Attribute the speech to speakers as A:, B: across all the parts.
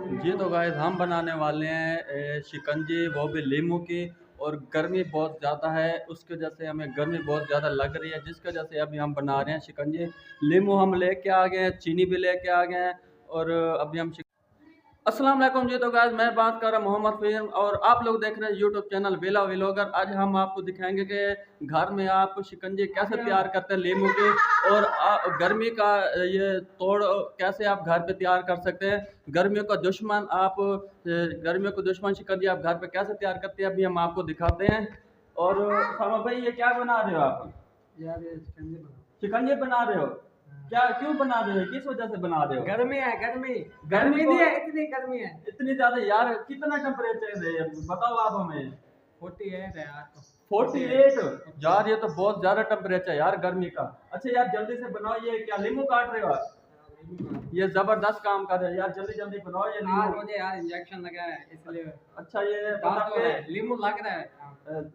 A: जी तो गाइस हम बनाने वाले हैं शिकंजी, वो भी लीमू की। और गर्मी बहुत ज़्यादा है, उसकी वजह से हमें गर्मी बहुत ज़्यादा लग रही है, जिसकी वजह से अभी हम बना रहे हैं शिकंजी। लीमू हम लेके आ गए हैं, चीनी भी लेके आ गए हैं। और अभी हम अस्सलाम वालेकुम। जी तो गाइस मैं बात कर रहा हूँ मोहम्मद फ़हीम, और आप लोग देख रहे हैं यूट्यूब चैनल बेला व्लॉगर। आज हम आपको दिखाएंगे कि घर में आप शिकंजी कैसे तैयार करते हैं लीमू की। और गर्मी का ये तोड़ कैसे आप घर पे तैयार कर सकते हैं। गर्मियों का दुश्मन आप गर्मियों का दुश्मन शिकंजी आप घर पे कैसे तैयार करते हैं, अभी हम आपको दिखाते हैं। और सामा भाई, ये क्या बना रहे हो आप?
B: यार ये
A: शिकंजी बना रहे हो? क्या, क्यों बना रहे हो, किस वजह से बना रहे हो?
B: गर्मी है, गर्मी
A: गर्मी
B: गर्मी
A: को
B: नहीं है, इतनी गर्मी है।
A: इतनी ज्यादा यार, कितना टेम्परेचर है बताओ आप हमें।
B: 48 है यार।
A: 48 यार, ये तो बहुत ज्यादा टेम्परेचर है यार गर्मी का। अच्छा यार जल्दी से बनाओ। ये क्या लीमू काट रहे हो आप? ये जबरदस्त काम कर रहे हो यार, जल्दी जल्दी बनाओ ये
B: यार
A: लीमू।
B: मुझे यार इंजेक्शन लगा है इसलिए
A: अच्छा ये
B: दांत
A: मतलब
B: हो रहा है, लीमू लग रहा है।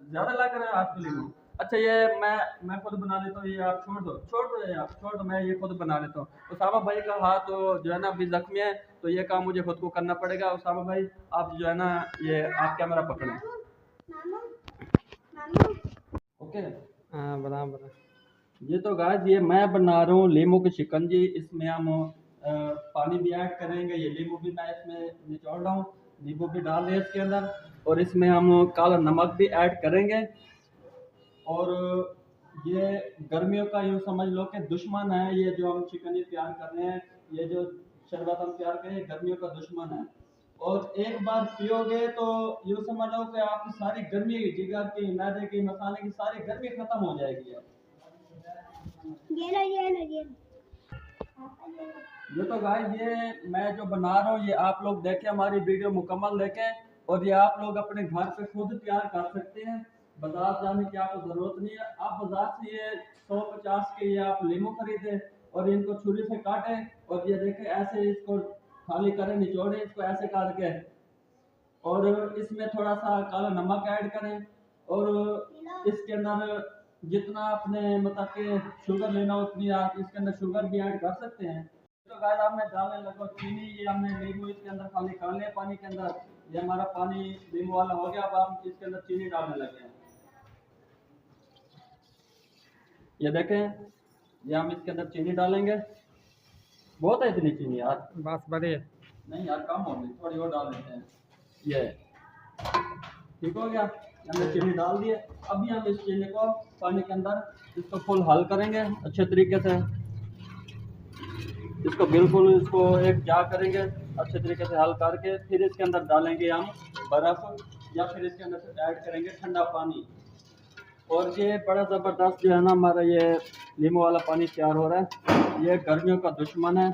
A: ज्यादा लग रहा है आपको लीमू। अच्छा ये मैं खुद बना लेता हूँ, ये आप छोड़ दो ये आप छोड़ दो, मैं ये खुद बना लेता हूँ। उसामा भाई का हाथ तो जो है ना अभी जख्मी है, तो ये काम मुझे खुद को करना पड़ेगा। उसामा भाई आप जो है ना, ये आप कैमरा पकड़ें। ओके।
B: हाँ बना बना।
A: ये तो गाइस ये मैं बना रहा हूँ लीमू की शिकंजी। इसमें हम पानी भी ऐड करेंगे। ये लीमू भी मैं इसमें निचोड़ रहा हूँ, नींबू भी डाल रहे हैं इसके अंदर। और इसमें हम काला नमक भी ऐड करेंगे। और ये गर्मियों का यूँ समझ लो कि दुश्मन है, ये जो हम शिकंजी तैयार कर रहे हैं, ये जो शरबत हम तैयार कर रहे हैं गर्मियों का दुश्मन है। और एक बार पियोगे तो यूँ समझ लो कि आपकी सारी गर्मी, जिगर की, मैदे की, मसाले की सारी गर्मी खत्म हो जाएगी। ये तो गाइस ये मैं जो बना रहा हूँ, ये आप लोग देखें, हमारी वीडियो मुकम्मल देखें। और ये आप लोग अपने घर पे खुद तैयार कर सकते हैं, बाजार जाने की आपको ज़रूरत नहीं है। आप बाजार से ये 150 के ये आप लीमू खरीदें और इनको छुरी से काटें। और ये देखें ऐसे इसको खाली करें, निचोड़ें इसको ऐसे काट के। और इसमें थोड़ा सा काला नमक ऐड करें। और इसके अंदर जितना आपने मतलब कि शुगर लेना हो उतनी आप इसके अंदर शुगर भी ऐड कर सकते हैं। तो गाइस अब मैं डालने लगा चीनी। ये हमने नींबू इसके अंदर खाली कर लिया पानी के अंदर। ये हमारा पानी नींबू वाला हो गया। अब हम इसके अंदर चीनी डालने लगे हैं। ये देखें, ये हम इसके अंदर चीनी डालेंगे। बहुत है इतनी चीनी यार?
B: बस बढ़िया।
A: नहीं यार कम हो गई, थोड़ी और डाल देते हैं। ये ठीक हो गया, हमने चीनी डाल दिए। अभी हम इस चीनी को पानी के अंदर इसको फुल हल करेंगे अच्छे तरीके से। इसको बिल्कुल इसको एक जा करेंगे अच्छे तरीके से हल करके। फिर इसके अंदर डालेंगे हम बर्फ़, या फिर इसके अंदर से ऐड करेंगे ठंडा पानी। और ये बड़ा ज़बरदस्त जो है ना हमारा ये नींबू वाला पानी तैयार हो रहा है। ये गर्मियों का दुश्मन है।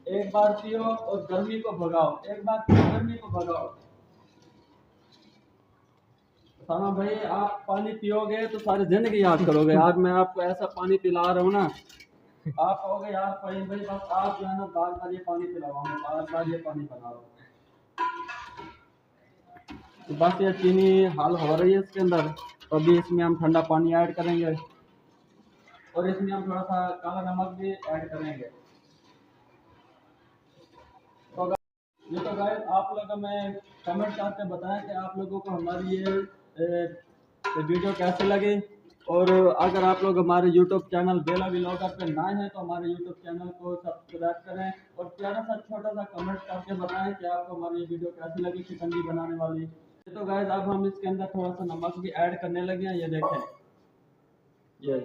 A: एक बार पियो और गर्मी को भगाओ, एक बार पियो गर्मी को भगाओ। सामा भाई आप पानी पियोगे तो सारी जिंदगी याद करोगे। आज मैं आपको ऐसा पानी पिला रहा हूँ ना, आप कहोगे यार भाई बस आप जो है ना बार बार ये पानी पिलाओ, हमें बार बार ये पानी बनाओ। तो बस ये चीनी हल हो रही है इसके अंदर, तो अभी इसमें हम ठंडा पानी ऐड करेंगे। और इसमें हम थोड़ा सा काला नमक भी ऐड करेंगे। तो ये तो गाइस आप लोग हमें कमेंट करके बताएं कि आप लोगों को हमारी ये वीडियो कैसे लगी। और अगर आप लोग हमारे YouTube चैनल बेला व्लॉगर पे नए हैं तो हमारे YouTube चैनल को सब्सक्राइब करें। और प्यारा सा छोटा सा कमेंट करके बताएं कि आपको हमारी ये वीडियो कैसी लगी शिकंजी बनाने वाली। तो गाइस अब हम इसके अंदर थोड़ा सा नमक भी ऐड करने लगे हैं। ये देखें, ये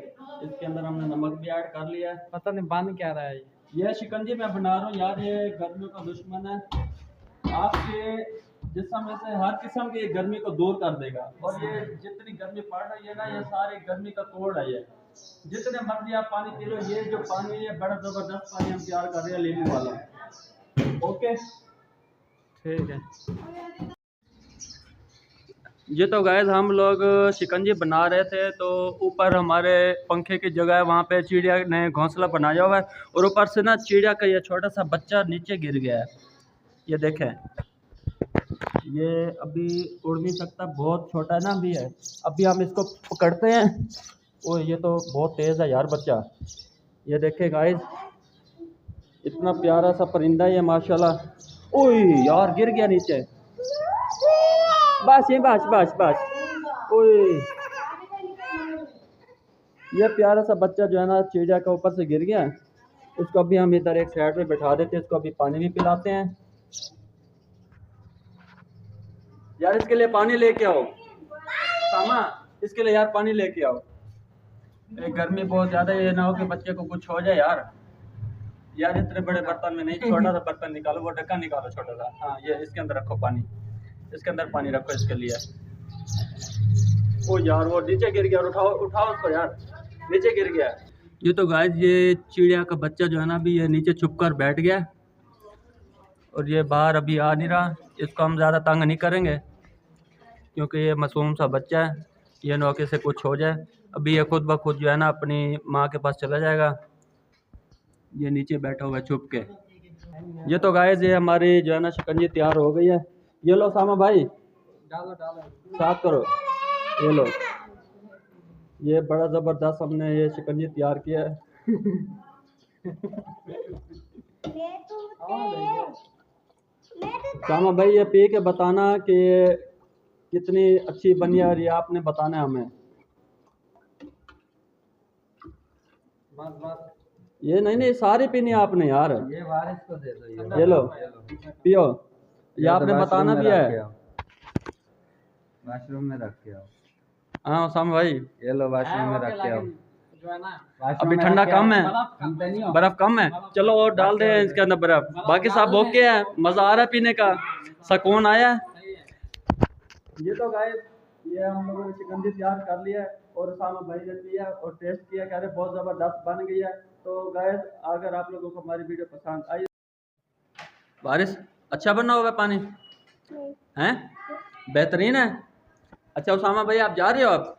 A: इसके अंदर हमने नमक भी ऐड कर लिया है।
B: पता नहीं बन क्या रहा है
A: ये शिकंजी मैं बना रहा हूँ यार, ये गर्मियों का दुश्मन है। आपके जिस्म में से हर किस्म की गर्मी को दूर कर देगा। और ये जितनी गर्मी पड़ रही है ना, ये सारी गर्मी का तोड़ है। ये जितने मर्जी आप पानी पी लो, ये जो पानी है बड़ा जबरदस्त पानी हम तैयार कर रहे हैं लीमू वाला। ओके
B: ठीक है।
A: ये तो गाइस हम लोग शिकंजी बना रहे थे, तो ऊपर हमारे पंखे की जगह है, वहाँ पे चिड़िया ने घोंसला बनाया हुआ है। और ऊपर से ना चिड़िया का ये छोटा सा बच्चा नीचे गिर गया है। ये देखें, ये अभी उड़ नहीं सकता, बहुत छोटा है ना अभी है। अभी हम इसको पकड़ते हैं। ओ ये तो बहुत तेज़ है यार बच्चा। ये देखें गाइस, इतना प्यारा सा परिंदा है ये माशाल्लाह। ओए यार गिर गया नीचे। बस ये बस बस बस। ओए ये प्यारा सा बच्चा जो है ना चिड़िया के ऊपर से गिर गया। इसको अभी हम इधर एक साइड पे बैठा देते हैं, इसको अभी पानी भी पिलाते हैं। यार इसके लिए पानी लेके आओ सामा, इसके लिए यार पानी लेके आओ। गर्मी बहुत ज्यादा, ये ना हो कि बच्चे को कुछ हो जाए यार। यार इतने बड़े बर्तन में नहीं, छोटा सा बर्तन निकालो, वो ढक्कन निकालो छोटा सा। हाँ ये इसके अंदर रखो पानी, इसके अंदर पानी रखो इसके लिए। ओ यार वो नीचे गिर गया, उठाओ उठाओ उसको यार, नीचे गिर गया। ये तो गाइस ये चिड़िया का बच्चा जो है ना अभी ये नीचे छुप कर बैठ गया और ये बाहर अभी आ नहीं रहा। इसको हम ज़्यादा तंग नहीं करेंगे क्योंकि ये मासूम सा बच्चा है, ये नौके से कुछ हो जाए। अभी ये खुद ब खुद जो है ना अपनी माँ के पास चला जाएगा। ये नीचे बैठा हुआ है छुप के। ये तो गाइस ये हमारी जो है ना शिकंजी तैयार हो गई है। ये लो सामा भाई,
B: डालो डालो।
A: साफ करो। ये लो, ये बड़ा ज़बरदस्त हमने ये शिकंजी तैयार किया है। सामा भाई ये पी के बताना कि कितनी अच्छी बनी है और ये आपने बताना है हमें।
B: बस बस।
A: ये नहीं नहीं सारी पीनी है आपने यार।
B: ये वारिस को दे दो।
A: ये लो पियो, ये आपने बताना भी है।
B: वॉशरूम में रख के आओ।
A: हाँ सामा भाई
B: ये लो वॉशरूम में रख के आओ। जो है ना
A: अभी ठंडा कम है,
B: बर्फ
A: बर्फ कम है। चलो और डाल दे इसके अंदर बर्फ। बाकी सब ओके है, मजा आ रहा है पीने का, सुकून आया। ये तो गाइस ये हम लोगों ने शिकंजी तैयार कर लिया है और सामा भाई ने पिया और टेस्ट किया, कह रहे बहुत ज़बरदस्त बन गई है। तो गाइस अगर आप लोगों को हमारी वीडियो पसंद आई, बारिश अच्छा बना हुआ है पानी हैं, बेहतरीन है। अच्छा उसामा भाई आप जा रहे हो? आप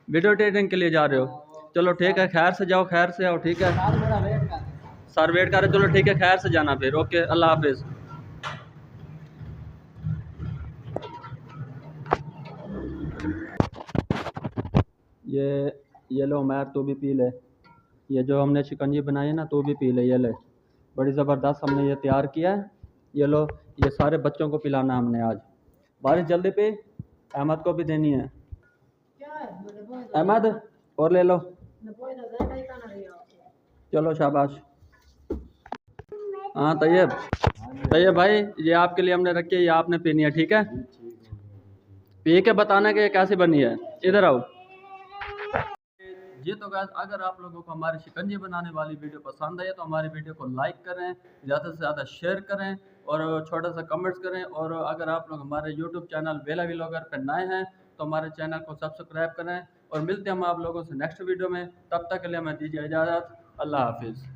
A: वीडियो एडिटिंग के लिए जा रहे हो? चलो ठीक है, खैर से जाओ, खैर से आओ, ठीक है। सर वेट कर रहे, चलो ठीक है, खैर से जाना फिर। ओके अल्लाह हाफिज़। ये लो उमैर तू भी पी ले, ये जो हमने शिकंजी बनाई है ना तू भी पी ले। ये ले बड़ी ज़बरदस्त हमने ये तैयार किया है। ये लो, ये सारे बच्चों को पिलाना हमने आज। बारिश जल्दी पे, अहमद को भी देनी है। अहमद और ले लो, चलो शाबाश। हाँ तैयब, तैयब भाई ये आपके लिए हमने रखी है, ये आपने पीनी है, ठीक है। पी के बताना कि ये कैसी बनी है। इधर आओ। ये तो गाइस अगर आप लोगों को हमारी शिकंजी बनाने वाली वीडियो पसंद आई तो हमारी वीडियो को लाइक करें, ज़्यादा से ज़्यादा शेयर करें और छोटा सा कमेंट्स करें। और अगर आप लोग हमारे यूट्यूब चैनल बेला व्लॉगर पर नए हैं तो हमारे चैनल को सब्सक्राइब करें। और मिलते हैं हम आप लोगों से नेक्स्ट वीडियो में, तब तक के लिए हमें दीजिए इजाज़त। अल्लाह हाफिज़।